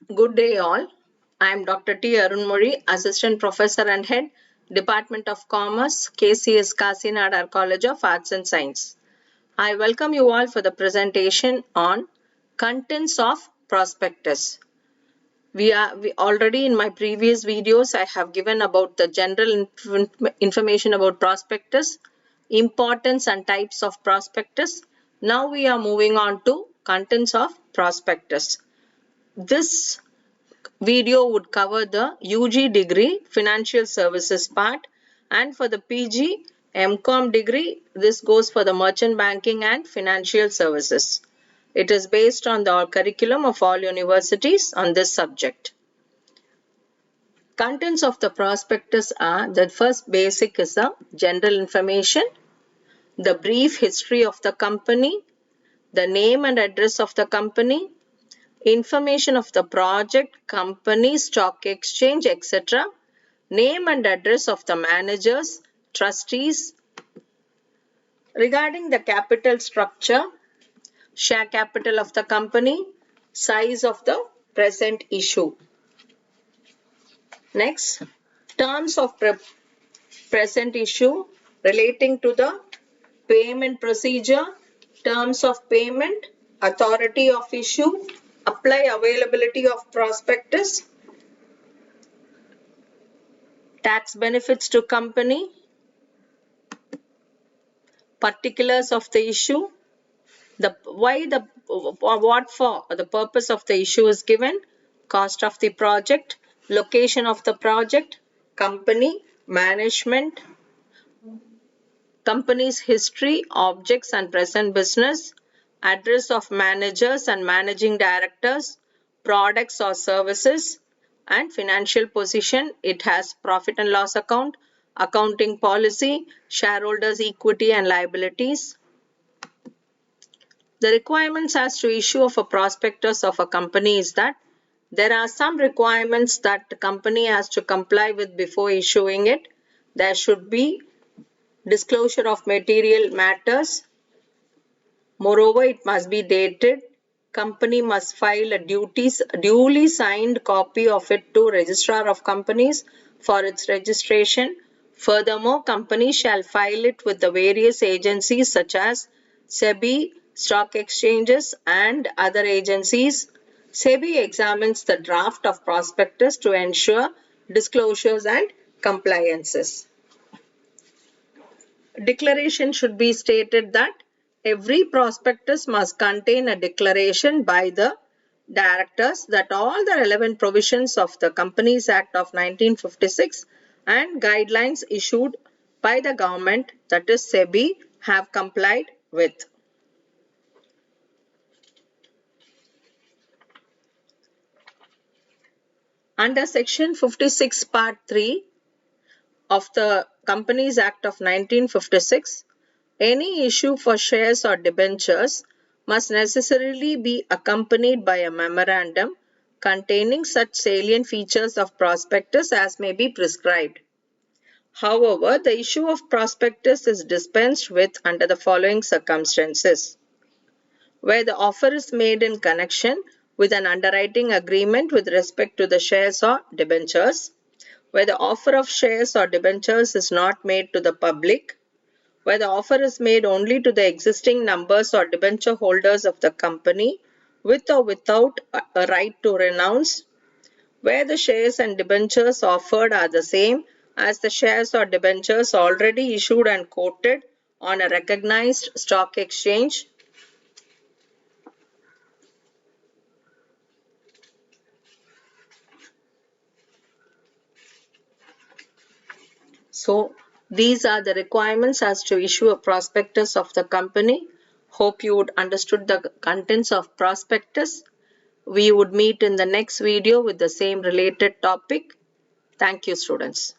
Good day all. I am Dr. T. Arunmozhi, Assistant Professor and Head, Department of Commerce, KCS Kasinadar College of Arts and Science. I welcome you all for the presentation on contents of prospectus. We already in my previous videos I have given about the general information about prospectus, importance and types of prospectus. Now we are moving on to contents of prospectus. This video would cover the UG degree financial services part, and for the PG MCOM degree this goes for the merchant banking and financial services. It is based on the curriculum of all universities on this subject. Contents of the prospectus are: the first basic is the general information, the brief history of the company, the name and address of the company, information of the project, company, stock exchange, etc., name and address of the managers, trustees. Regarding the capital structure, share capital of the company, size of the present issue. Next, terms of present issue relating to the payment procedure, terms of payment, authority of issue, apply availability of prospectus, tax benefits to company, particulars of the issue, what for the purpose of the issue is given, cost of the project, location of the project, company, management, company's history, objects and present business, address of managers and managing directors, products or services, and financial position. It has profit and loss account, accounting policy, shareholders' equity and liabilities. The requirements as to issue of a prospectus of a company is that there are some requirements that the company has to comply with before issuing it. There should be disclosure of material matters. Moreover, it must be dated. Company must file a duly signed copy of it to Registrar of Companies for its registration. Furthermore, company shall file it with the various agencies such as SEBI, stock exchanges and other agencies. SEBI examines the draft of prospectus to ensure disclosures and compliances. Declaration should be stated that every prospectus must contain a declaration by the directors that all the relevant provisions of the Companies Act of 1956 and guidelines issued by the government, that is SEBI, have complied with. Under Section 56 Part 3 of the Companies Act of 1956, any issue for shares or debentures must necessarily be accompanied by a memorandum containing such salient features of prospectus as may be prescribed. However, the issue of prospectus is dispensed with under the following circumstances: where the offer is made in connection with an underwriting agreement with respect to the shares or debentures, where the offer of shares or debentures is not made to the public, where the offer is made only to the existing numbers or debenture holders of the company with or without a right to renounce, where the shares and debentures offered are the same as the shares or debentures already issued and quoted on a recognized stock exchange, So these are the requirements as to issue a prospectus of the company. Hope you would understood the contents of prospectus. We would meet in the next video with the same related topic. Thank you, students.